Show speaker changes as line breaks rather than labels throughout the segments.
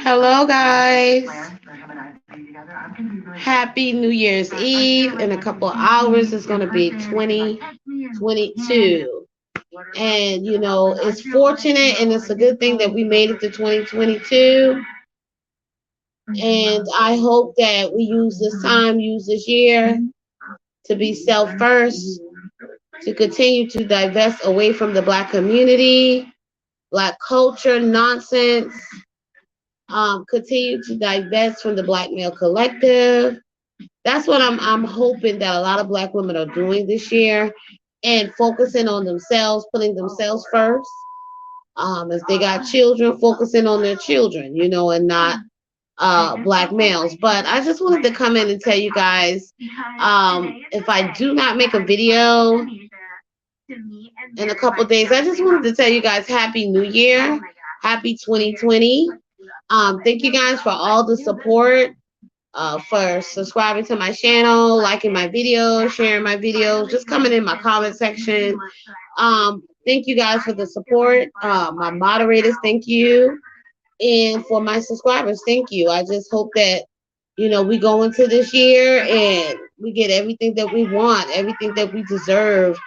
Hello, guys. Happy New Year's Eve. In a couple of hours, it's going to be 2022. And, it's fortunate and it's a good thing that we made it to 2022. And I hope that we use this year to be self first, to continue to divest away from the Black community, Black culture nonsense, continue to divest from the Black male collective. That's what I'm hoping that a lot of Black women are doing this year, and focusing on themselves, putting themselves first. If they got children, focusing on their children, and not Black males. But I just wanted to come in and tell you guys, if I do not make a video in a couple days, I just wanted to tell you guys Happy New Year, Happy 2020. Thank you guys for all the support, for subscribing to my channel, liking my videos, sharing my videos, just coming in my comment section. Thank you guys for the support. My moderators, thank you. And for my subscribers, thank you. I just hope that, we go into this year and we get everything that we want, everything that we deserve.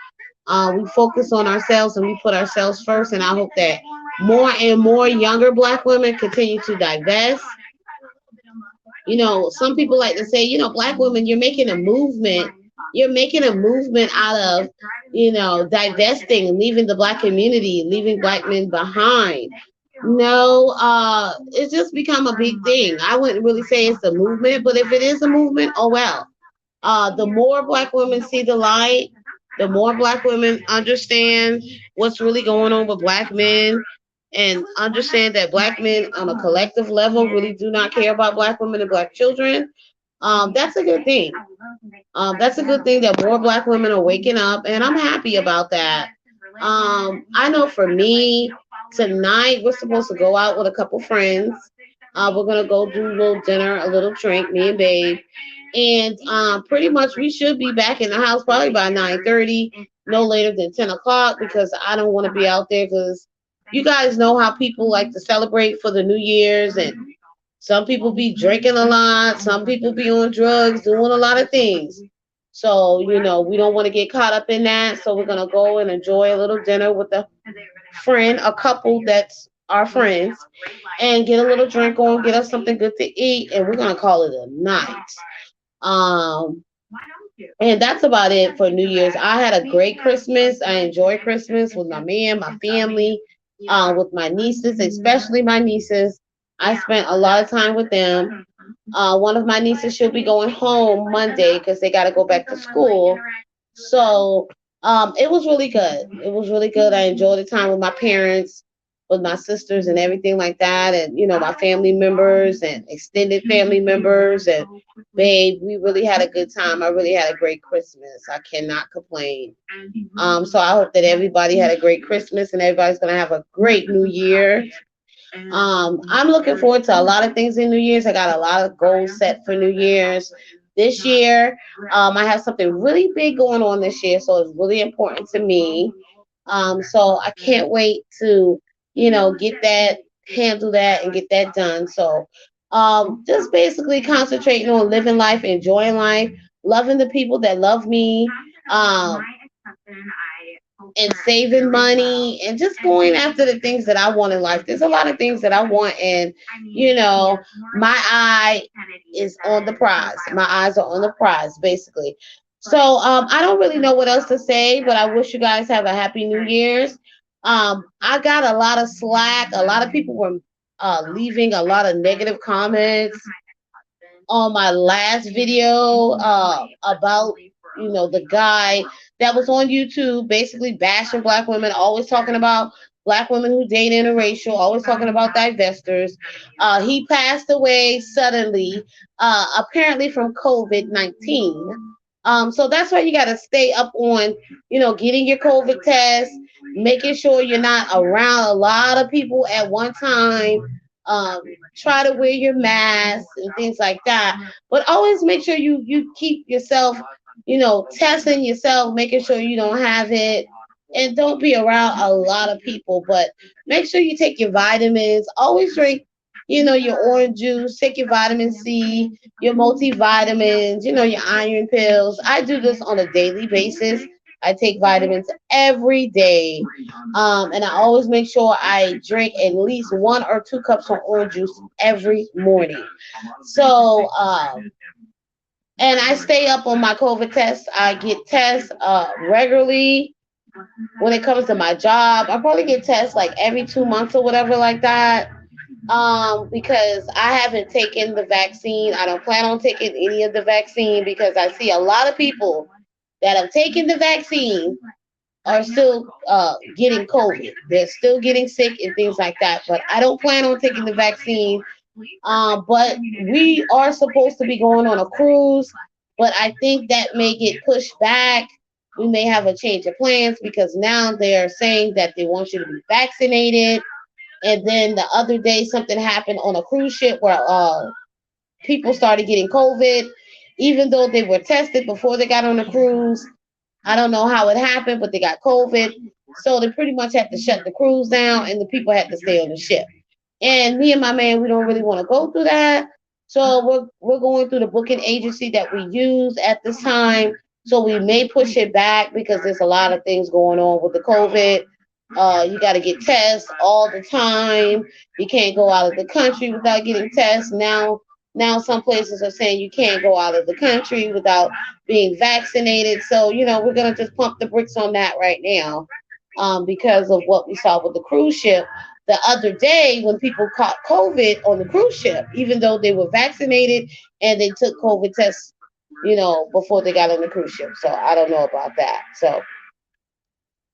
We focus on ourselves and we put ourselves first. And I hope that more and more younger Black women continue to divest. Some people like to say, Black women, you're making a movement. You're making a movement out of, divesting and leaving the Black community, leaving Black men behind. No, it's just become a big thing. I wouldn't really say it's a movement, but if it is a movement, oh well. The more Black women see the light, the more Black women understand what's really going on with Black men, and understand that Black men on a collective level really do not care about Black women and Black children. That's a good thing. That's a good thing that more Black women are waking up, and I'm happy about that. I know for me, tonight we're supposed to go out with a couple friends. We're gonna go do a little dinner, a little drink, me and Babe, and pretty much we should be back in the house probably by 9:30, no later than 10 o'clock, because I don't want to be out there, because you guys know how people like to celebrate for the New Year's, and some people be drinking a lot, some people be on drugs, doing a lot of things. So, we don't want to get caught up in that. So we're going to go and enjoy a little dinner with a friend, a couple that's our friends, and get a little drink on, get us something good to eat, and we're going to call it a night. And that's about it for New Year's. I had a great Christmas. I enjoyed Christmas with my man, my family, with my nieces, especially my nieces. I spent a lot of time with them. One of my nieces, she'll be going home Monday because they got to go back to school. So it was really good. It was really good. I enjoyed the time with my parents, with my sisters and everything like that. And, my family members and extended family members. And, Babe, we really had a good time. I really had a great Christmas. I cannot complain. So I hope that everybody had a great Christmas and everybody's going to have a great New Year. I'm looking forward to a lot of things in New Year's. I got a lot of goals set for New Year's. This year, I have something really big going on this year, so it's really important to me. So I can't wait to, get that, handle that, and get that done. So, just basically concentrating on living life, enjoying life, loving the people that love me, and saving money, and just going after the things that I want in life. There's a lot of things that I want, and my eye is on the prize. My eyes are on the prize, basically. So I don't really know what else to say, but I wish you guys have a happy New Year's. I got a lot of slack. A lot of people were leaving a lot of negative comments on my last video about the guy that was on YouTube basically bashing Black women, always talking about Black women who date interracial, always talking about divestors. He passed away suddenly, apparently from COVID-19. So that's why you got to stay up on, getting your COVID test, making sure you're not around a lot of people at one time. Try to wear your mask and things like that. But always make sure you keep yourself, testing yourself, making sure you don't have it. And don't be around a lot of people, but make sure you take your vitamins. Always drink your orange juice, take your vitamin C, your multivitamins, your iron pills. I do this on a daily basis. I take vitamins every day. And I always make sure I drink at least 1 or 2 cups of orange juice every morning. So, and I stay up on my COVID tests. I get tests regularly when it comes to my job. I probably get tests like every 2 months or whatever like that. Because I haven't taken the vaccine. I don't plan on taking any of the vaccine because I see a lot of people that have taken the vaccine are still getting COVID. They're still getting sick and things like that. But I don't plan on taking the vaccine. But we are supposed to be going on a cruise, but I think that may get pushed back. We may have a change of plans because now they're saying that they want you to be vaccinated. And then the other day, something happened on a cruise ship where people started getting COVID, even though they were tested before they got on the cruise. I don't know how it happened, but they got COVID. So they pretty much had to shut the cruise down and the people had to stay on the ship. And me and my man, we don't really want to go through that. So we're going through the booking agency that we use at this time. So we may push it back because there's a lot of things going on with the COVID. You got to get tests all the time. You can't go out of the country without getting tests. Now some places are saying you can't go out of the country without being vaccinated. So we're gonna just pump the brakes on that right now, because of what we saw with the cruise ship the other day when people caught COVID on the cruise ship, even though they were vaccinated and they took COVID tests, before they got on the cruise ship. So I don't know about that. So,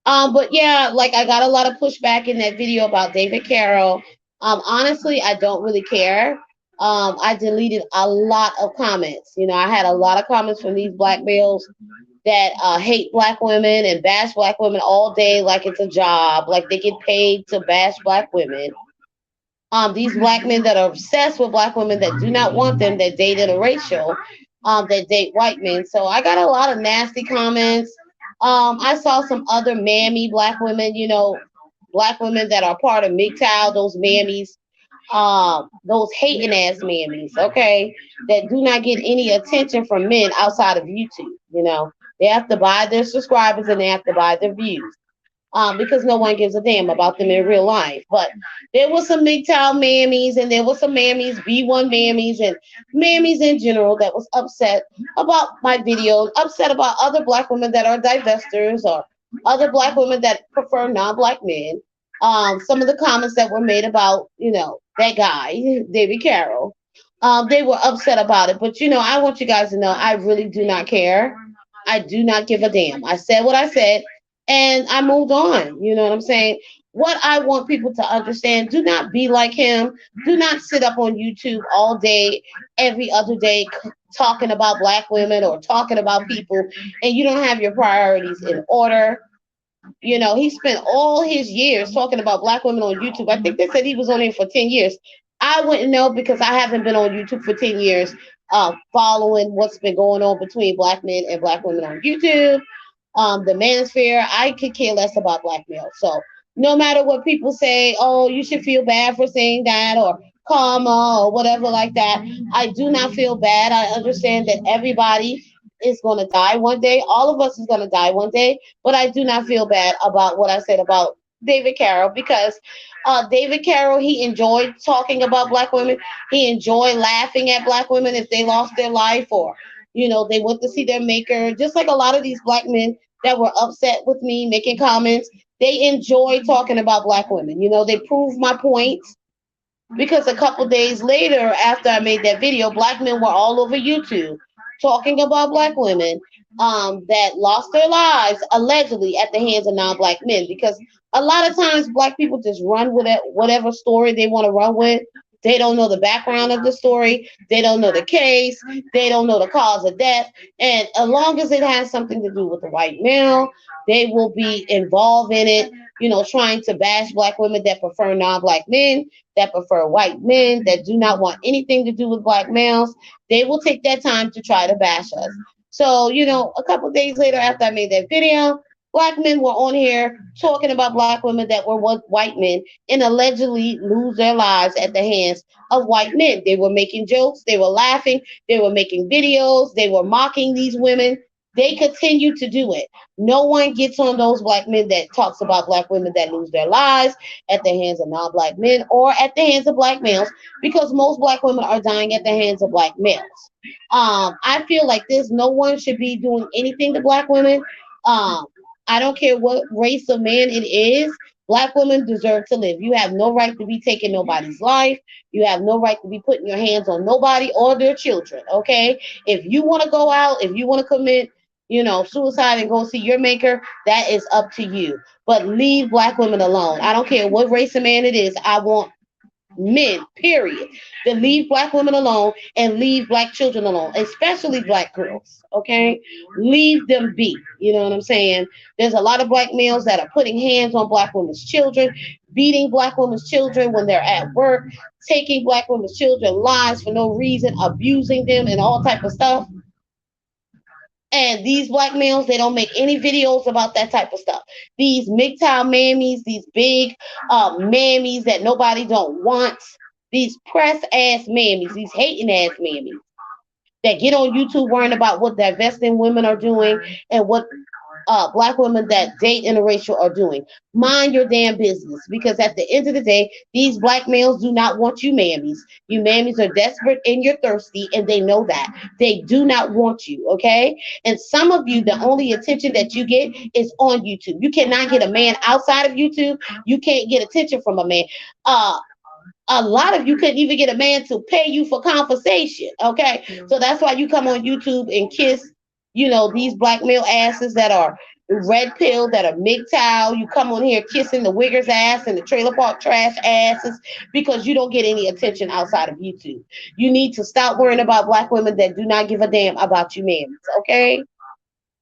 but yeah, like I got a lot of pushback in that video about David Carroll. Honestly, I don't really care. I deleted a lot of comments. I had a lot of comments from these black males that hate black women and bash black women all day like it's a job, like they get paid to bash black women. These black men that are obsessed with black women that do not want them, that date interracial, that date white men. So I got a lot of nasty comments. I saw some other mammy black women, black women that are part of MGTOW, those mammies, those hating ass mammies, okay, that do not get any attention from men outside of YouTube. They have to buy their subscribers and they have to buy their views. Because no one gives a damn about them in real life. But there were some MGTOW mammies and there were some mammies, B1 mammies, and mammies in general that was upset about my video, upset about other black women that are divestors or other black women that prefer non-black men. Some of the comments that were made about, that guy, David Carroll, they were upset about it. But, I want you guys to know I really do not care. I do not give a damn. I said what I said and I moved on. You know what I'm saying? What I want people to understand, do not be like him. Do not sit up on YouTube all day, every other day, talking about black women or talking about people, and you don't have your priorities in order. He spent all his years talking about black women on YouTube. I think they said he was on it for 10 years. I wouldn't know because I haven't been on YouTube for 10 years, following what's been going on between black men and black women on YouTube. The manosphere, I could care less about black males. So no matter what people say, oh, you should feel bad for saying that or karma or whatever like that, I do not feel bad. I understand that everybody is going to die one day. All of us is going to die one day. But I do not feel bad about what I said about David Carroll because David Carroll, he enjoyed talking about black women. He enjoyed laughing at black women if they lost their life or, they went to see their maker. Just like a lot of these black men that were upset with me making comments, they enjoy talking about black women. They prove my point because a couple days later, after I made that video, black men were all over YouTube talking about black women that lost their lives allegedly at the hands of non-black men. Because a lot of times, black people just run with it, whatever story they want to run with. They don't know the background of the story. They don't know the case. They don't know the cause of death. And as long as it has something to do with the white male, they will be involved in it, trying to bash black women that prefer non-black men, that prefer white men, that do not want anything to do with black males. They will take that time to try to bash us. So, a couple days later after I made that video, Black men were on here talking about black women that were with white men and allegedly lose their lives at the hands of white men. They were making jokes, they were laughing, they were making videos, they were mocking these women. They continue to do it. No one gets on those black men that talks about black women that lose their lives at the hands of non-black men or at the hands of black males, because most black women are dying at the hands of black males. I feel like this. No one should be doing anything to black women. Um, I don't care what race of man it is. Black women deserve to live. You have no right to be taking nobody's life. You have no right to be putting your hands on nobody or their children. Okay? If you want to go out, if you want to commit, suicide and go see your maker, that is up to you. But leave black women alone. I don't care what race of man it is. I want men, period, to leave black women alone and leave black children alone, especially black girls. Okay? Leave them be. You know what I'm saying? There's a lot of black males that are putting hands on black women's children, beating black women's children when they're at work, taking black women's children lives for no reason, abusing them and all type of stuff. And these black males, they don't make any videos about that type of stuff. These MGTOW mammies, these big mammies that nobody don't want, these press ass mammies, these hating ass mammies that get on YouTube worrying about what divesting women are doing and what black women that date interracial are doing. Mind your damn business, because at the end of the day, these black males do not want you mammies. You mammies are desperate and you're thirsty, and they know that. They do not want you, okay? And some of you, the only attention that you get is on YouTube. You cannot get a man outside of YouTube. You can't get attention from a man. Uh, a lot of you couldn't even get a man to pay you for conversation. Okay. So that's why you come on YouTube and kiss, these black male asses that are red pill, that are MGTOW. You come on here kissing the wiggers ass and the trailer park trash asses because you don't get any attention outside of YouTube. You need to stop worrying about black women that do not give a damn about you men. Okay.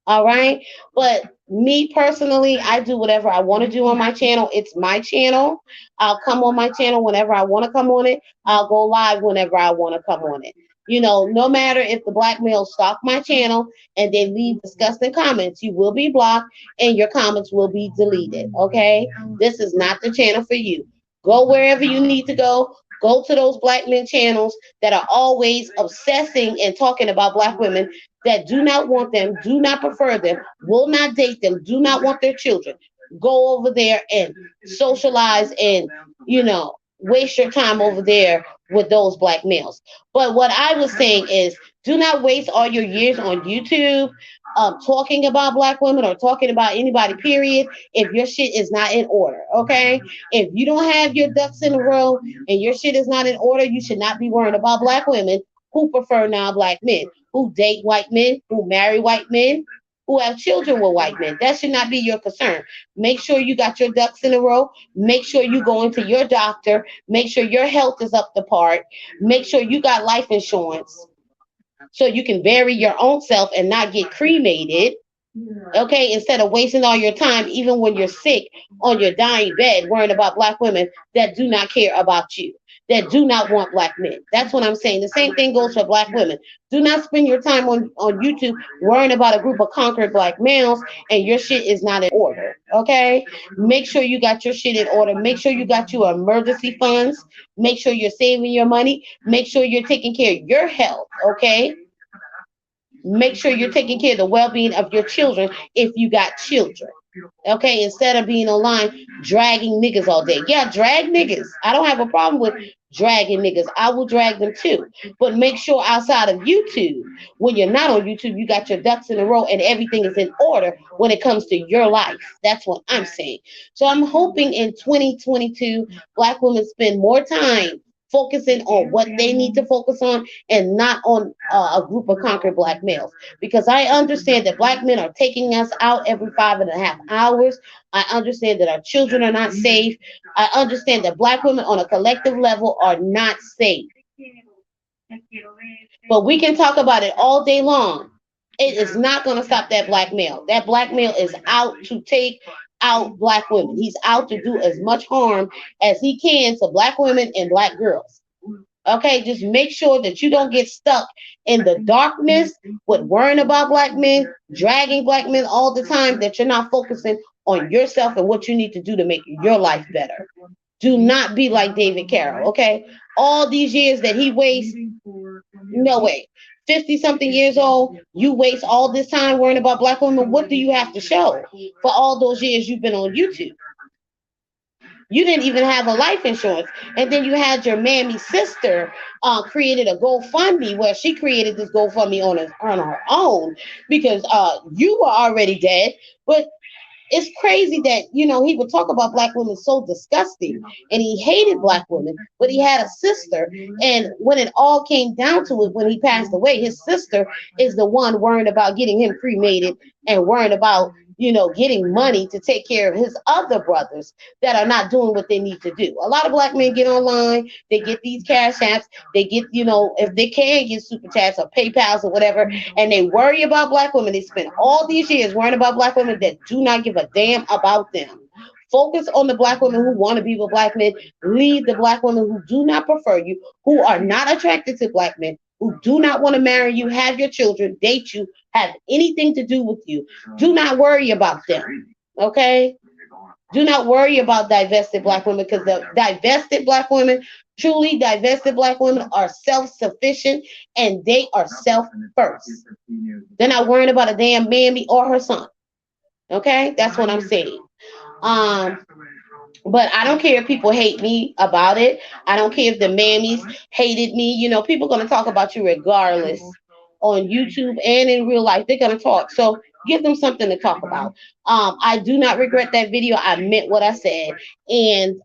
All right. But me personally, I do whatever I want to do on my channel. It's my channel. I'll come on my channel whenever I want to come on it. I'll go live whenever I want to come on it. No matter if the black males stalk my channel and they leave disgusting comments, you will be blocked and your comments will be deleted. Okay. This is not the channel for you. Go wherever you need to go. Go to those black men channels that are always obsessing and talking about black women that do not want them, do not prefer them, will not date them, do not want their children. Go over there and socialize and, waste your time over there with those black males. But what I was saying is, do not waste all your years on YouTube talking about black women or talking about anybody, period, if your shit is not in order, okay? If you don't have your ducks in a row and your shit is not in order, you should not be worrying about black women who prefer non-black men, who date white men, who marry white men, who have children with white men. That should not be your concern. Make sure you got your ducks in a row. Make sure you go into your doctor. Make sure your health is up to par. Make sure you got life insurance so you can bury your own self and not get cremated. Okay, instead of wasting all your time, even when you're sick, on your dying bed, worrying about black women that do not care about you, that do not want black men. That's what I'm saying. The same thing goes for black women. Do not spend your time on YouTube worrying about a group of conquered black males and your shit is not in order. Okay, make sure you got your shit in order. Make sure you got your emergency funds. Make sure you're saving your money. Make sure you're taking care of your health. Okay, make sure you're taking care of the well-being of your children if you got children. Okay, instead of being online dragging niggas all day. Yeah, drag niggas. I don't have a problem with dragging niggas. I will drag them too. But make sure outside of YouTube, when you're not on YouTube, you got your ducks in a row and everything is in order when it comes to your life. That's what I'm saying. So I'm hoping in 2022, black women spend more time focusing on what they need to focus on and not on a group of conquered black males. Because I understand that black men are taking us out every 5.5 hours. I understand that our children are not safe. I understand that black women on a collective level are not safe. But we can talk about it all day long. It is not going to stop that black male. That black male is out to take out black women. He's out to do as much harm as he can to black women and black girls. Okay, just make sure that you don't get stuck in the darkness with worrying about black men, dragging black men all the time, that you're not focusing on yourself and what you need to do to make your life better. Do not be like David Carroll, okay? All these years that he wastes, no way. 50 something years old, you waste all this time worrying about black women. What do you have to show for all those years you've been on YouTube? You didn't even have a life insurance. And then you had your mammy sister created a GoFundMe where she created this GoFundMe on her own because you were already dead. But it's crazy that he would talk about black women so disgusting, and he hated black women, but he had a sister, and when it all came down to it, when he passed away, his sister is the one worrying about getting him cremated and worrying about getting money to take care of his other brothers that are not doing what they need to do. A lot of black men get online, they get these cash apps, they get, if they can get super chats or PayPals or whatever, and they worry about black women. They spend all these years worrying about black women that do not give a damn about them. Focus on the black women who want to be with black men. Leave the black women who do not prefer you, who are not attracted to black men, who do not want to marry you, have your children, date you, have anything to do with you. Do not worry about them. Okay? Do not worry about divested black women, because the divested black women, truly divested black women, are self-sufficient and they are self first. They're not worrying about a damn mammy or her son. Okay? That's what I'm saying. Um, but I don't care if people hate me about it. I don't care if the mammies hated me. People are going to talk about you regardless on YouTube and in real life. They're going to talk. So give them something to talk about. I do not regret that video. I meant what I said. And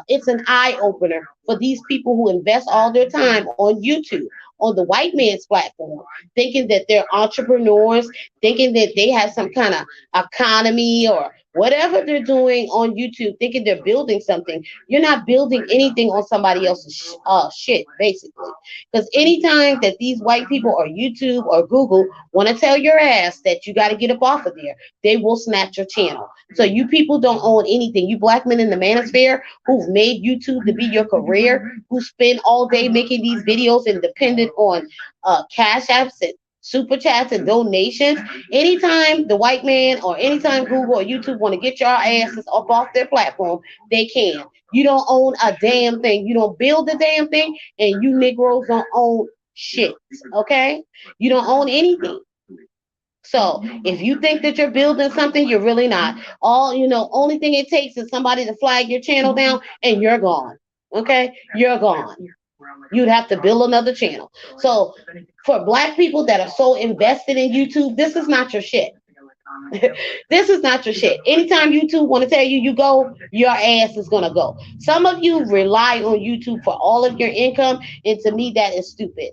it's an eye opener for these people who invest all their time on YouTube, on the white man's platform, thinking that they're entrepreneurs, thinking that they have some kind of economy or whatever they're doing on YouTube, thinking they're building something. You're not building anything on somebody else's shit, basically. Because anytime that these white people or YouTube or Google want to tell your ass that you got to get up off of there, they will snatch your channel. So you people don't own anything. You black men in the manosphere who've made YouTube to be your career, who spend all day making these videos and dependent on cash apps and super chats and donations. Anytime the white man or anytime Google or YouTube want to get your asses up off their platform, they can. You don't own a damn thing. You don't build a damn thing, and you Negroes don't own shit. Okay? You don't own anything. So if you think that you're building something, you're really not. Only thing it takes is somebody to flag your channel down and you're gone. Okay? You're gone. You'd have to build another channel. So for black people that are so invested in YouTube, this is not your shit. This is not your shit. Anytime YouTube want to tell you you go, your ass is gonna go. Some of you rely on YouTube for all of your income, and to me that is stupid.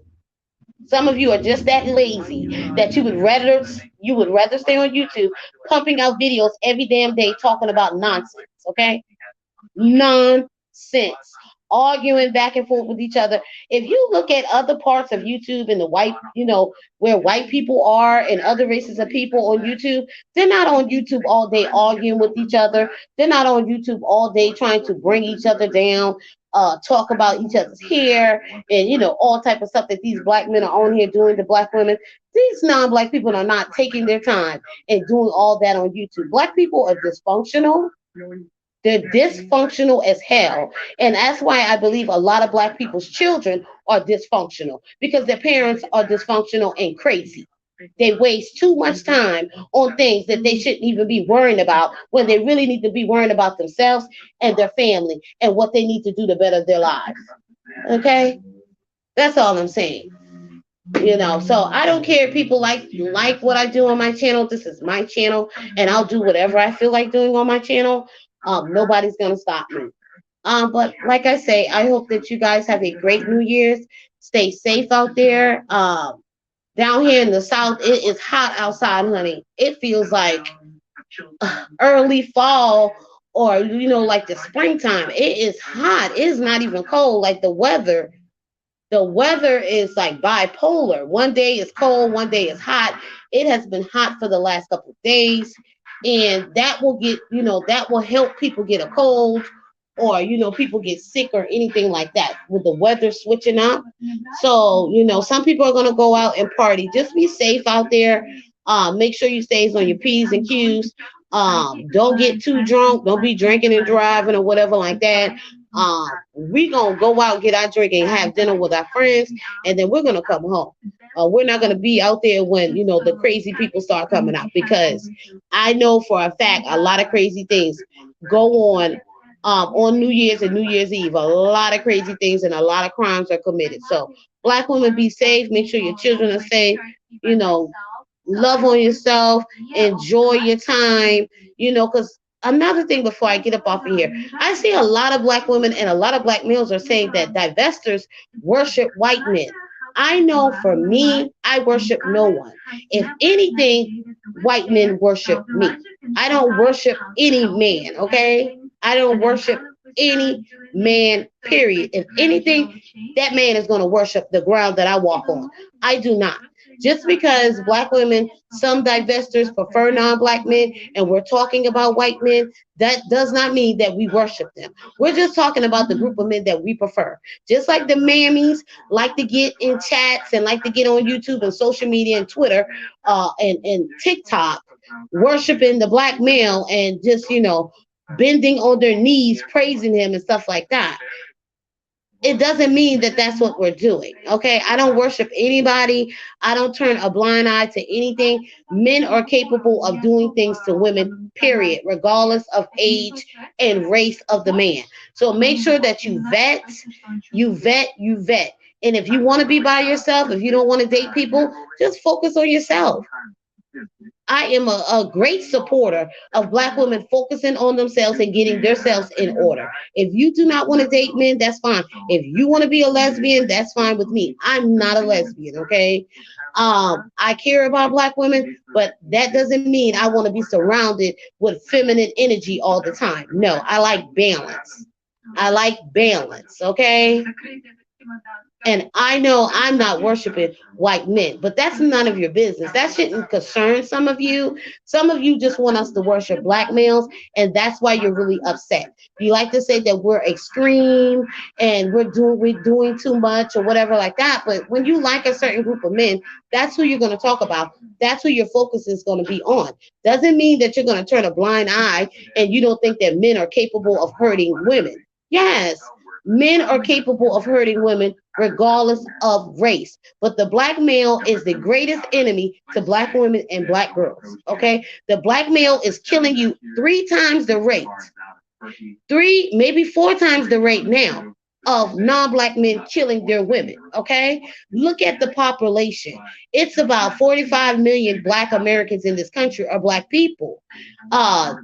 Some of you are just that lazy that you would rather stay on YouTube pumping out videos every damn day talking about nonsense. Okay, nonsense, arguing back and forth with each other. If you look at other parts of YouTube and the white, where white people are and other races of people on YouTube, they're not on YouTube all day arguing with each other. They're not on YouTube all day trying to bring each other down, talk about each other's hair and all type of stuff that these black men are on here doing to black women. These non-black people are not taking their time and doing all that on YouTube. Black people are dysfunctional. They're dysfunctional as hell. And that's why I believe a lot of black people's children are dysfunctional, because their parents are dysfunctional and crazy. They waste too much time on things that they shouldn't even be worrying about, when they really need to be worrying about themselves and their family and what they need to do to better their lives. Okay? That's all I'm saying. So I don't care if people like what I do on my channel. This is my channel, and I'll do whatever I feel like doing on my channel. Nobody's gonna stop me. But like I say, I hope that you guys have a great New Year's. Stay safe out there. Down here in the South, it is hot outside, honey. It feels like early fall, or like the springtime. It is hot. It is not even cold. Like the weather is like bipolar. One day is cold, one day is hot. It has been hot for the last couple of days, and that will help people get a cold or people get sick or anything like that with the weather switching up. So some people are going to go out and party. Just be safe out there. Make sure you stays on your p's and q's. Don't get too drunk. Don't be drinking and driving or whatever like that. We gonna go out, get our drink, and have dinner with our friends, and then we're gonna come home. We're not gonna be out there when the crazy people start coming out, because I know for a fact a lot of crazy things go on New Year's and New Year's Eve. A lot of crazy things and a lot of crimes are committed. So black women, be safe. Make sure your children are safe. You know, love on yourself, enjoy your time, because another thing before I get up off of here, I see a lot of black women and a lot of black males are saying that divestors worship white men. I know for me, I worship no one. If anything, white men worship me. I don't worship any man, okay? I don't worship any man, period. If anything, that man is going to worship the ground that I walk on. I do not. Just because black women, some divestors prefer non-black men, and we're talking about white men, that does not mean that we worship them. We're just talking about the group of men that we prefer. Just like the mammies like to get in chats and like to get on YouTube and social media and Twitter, and TikTok, worshiping the black male and just bending on their knees, praising him and stuff like that. It doesn't mean that that's what we're doing. Okay. I don't worship anybody. I don't turn a blind eye to anything. Men are capable of doing things to women, period, regardless of age and race of the man. So make sure that you vet. And if you want to be by yourself, if you don't want to date people, just focus on yourself. I am a great supporter of black women focusing on themselves and getting themselves in order. If you do not want to date men, that's fine. If you want to be a lesbian, that's fine with me. I'm not a lesbian, okay? I care about black women, but that doesn't mean I want to be surrounded with feminine energy all the time. No, I like balance. I like balance, okay? And I know I'm not worshiping white men, but that's none of your business. That shouldn't concern some of you. Some of you just want us to worship black males, and that's why you're really upset. You like to say that we're extreme and we're doing too much or whatever like that. But when you like a certain group of men, that's who you're going to talk about. That's who your focus is going to be on. Doesn't mean that you're going to turn a blind eye and you don't think that men are capable of hurting women. Yes, men are capable of hurting women regardless of race. But the black male is the greatest enemy to black women and black girls. Okay? The black male is killing you 3 times the rate, three, maybe 4 times the rate now of non-black men killing their women. Okay, look at the population. It's about 45 million black Americans in this country are black people.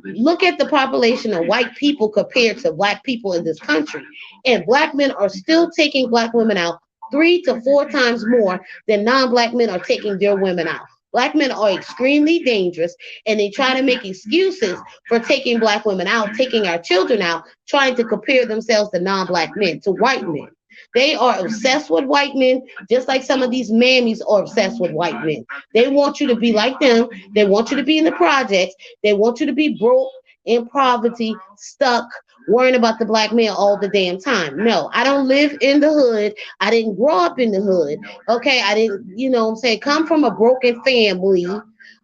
Look at the population of white people compared to black people in this country, and black men are still taking black women out 3 to 4 times more than non-black men are taking their women out. Black men are extremely dangerous, and they try to make excuses for taking black women out, taking our children out, trying to compare themselves to non-black men, to white men. They are obsessed with white men, just like some of these mammies are obsessed with white men. They want you to be like them. They want you to be in the projects. They want you to be broke, in poverty, stuck, worrying about the black man all the damn time. No, I don't live in the hood. I didn't grow up in the hood. Okay, I didn't, what I'm saying, come from a broken family.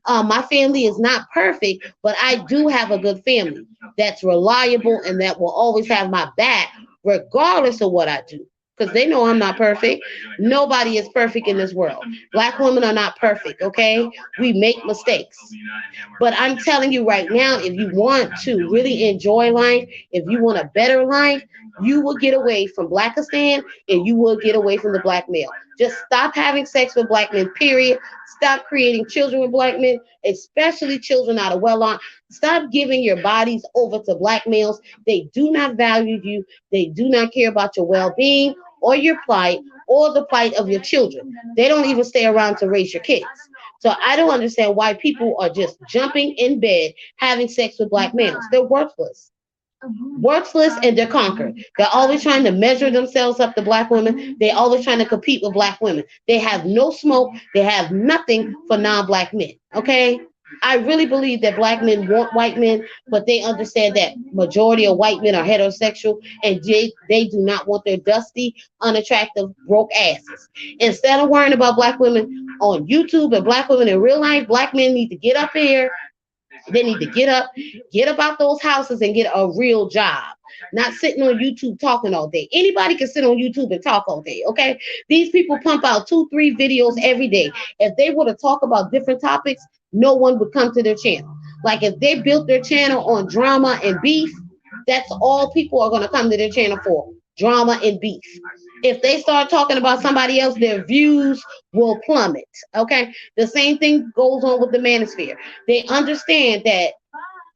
My family is not perfect, but I do have a good family that's reliable and that will always have my back regardless of what I do. Because they know I'm not perfect. Nobody is perfect in this world. Black women are not perfect, okay? We make mistakes. But I'm telling you right now, if you want to really enjoy life, if you want a better life, you will get away from Blackistan and you will get away from the black male. Just stop having sex with black men, period. Stop creating children with black men, especially children out of wedlock. Stop giving your bodies over to black males. They do not value you. They do not care about your well-being or your plight or the plight of your children. They don't even stay around to raise your kids. So I don't understand why people are just jumping in bed having sex with black males. They're worthless. Worthless, and they're conquered. They're always trying to measure themselves up to black women. They're always trying to compete with black women. They have no smoke. They have nothing for non-black men. Okay? I really believe that black men want white men, but they understand that majority of white men are heterosexual and they do not want their dusty, unattractive, broke asses. Instead of worrying about black women on YouTube and black women in real life, black men need to get up here. They need to get up out those houses and get a real job. Not sitting on YouTube talking all day. Anybody can sit on YouTube and talk all day, okay? These people pump out 2, 3 videos every day. If they were to talk about different topics, no one would come to their channel. Like if they built their channel on drama and beef, that's all people are going to come to their channel for, drama and beef. If they start talking about somebody else, their views will plummet. Okay. The same thing goes on with the manosphere. They understand that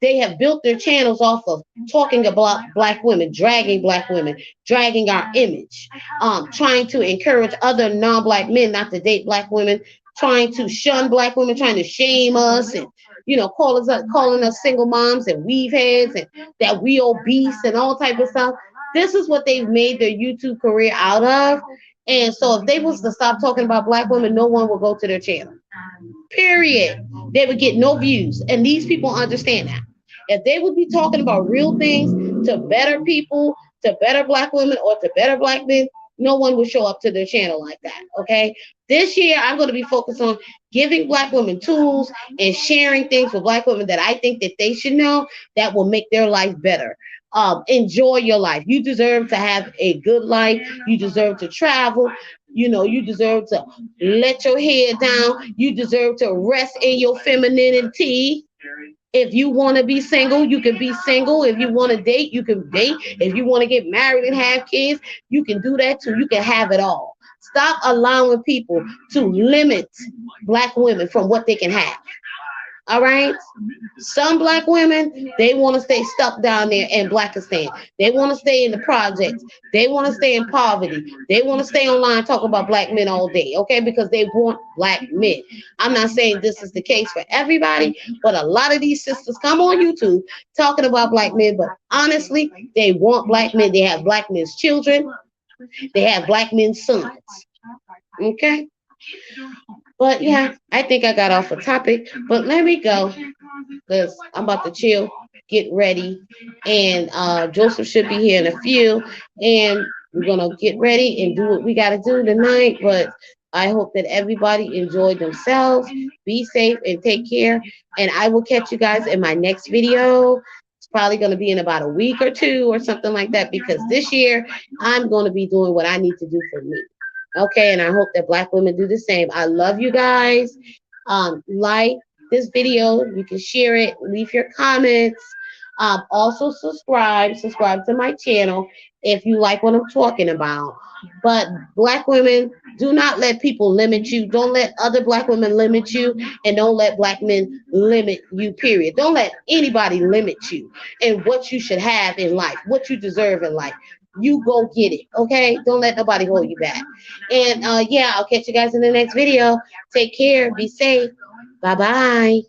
they have built their channels off of talking about black women, dragging our image, trying to encourage other non-black men not to date black women, trying to shun black women, trying to shame us, and calling us single moms and weave heads, and that we obese and all type of stuff. This is what they've made their YouTube career out of. And so if they was to stop talking about black women, no one will go to their channel. Period. They would get no views. And these people understand that. If they would be talking about real things to better people, to better black women, or to better black men, no one would show up to their channel like that. Okay. This year, I'm going to be focused on giving black women tools and sharing things with black women that I think that they should know that will make their life better. Enjoy your life. You deserve to have a good life. You deserve to travel. You deserve to let your head down. You deserve to rest in your femininity. If you want to be single, you can be single. If you want to date, you can date. If you want to get married and have kids, you can do that too. You can have it all. Stop allowing people to limit black women from what they can have. All right. Some black women, they want to stay stuck down there in Blackistan. They want to stay in the projects. They want to stay in poverty. They want to stay online talking about black men all day, okay? Because they want black men. I'm not saying this is the case for everybody, but a lot of these sisters come on YouTube talking about black men, but honestly, they want black men. They have black men's children. They have black men's sons. Okay? But yeah, I think I got off a topic. But let me go because I'm about to chill, get ready, and Joseph should be here in a few, and we're gonna get ready and do what we gotta do tonight. But I hope that everybody enjoyed themselves. Be safe and take care. And I will catch you guys in my next video. It's probably going to be in about a week or two or something like that because this year I'm going to be doing what I need to do for me. Okay, and I hope that black women do the same. I love you guys. Like this video, you can share it, leave your comments. Also subscribe to my channel if you like what I'm talking about. But black women, do not let people limit you. Don't let other black women limit you, and don't let black men limit you, period. Don't let anybody limit you and what you should have in life, what you deserve in life. You go get it, okay? Don't let nobody hold you back. And yeah, I'll catch you guys in the next video. Take care. Be safe. Bye bye.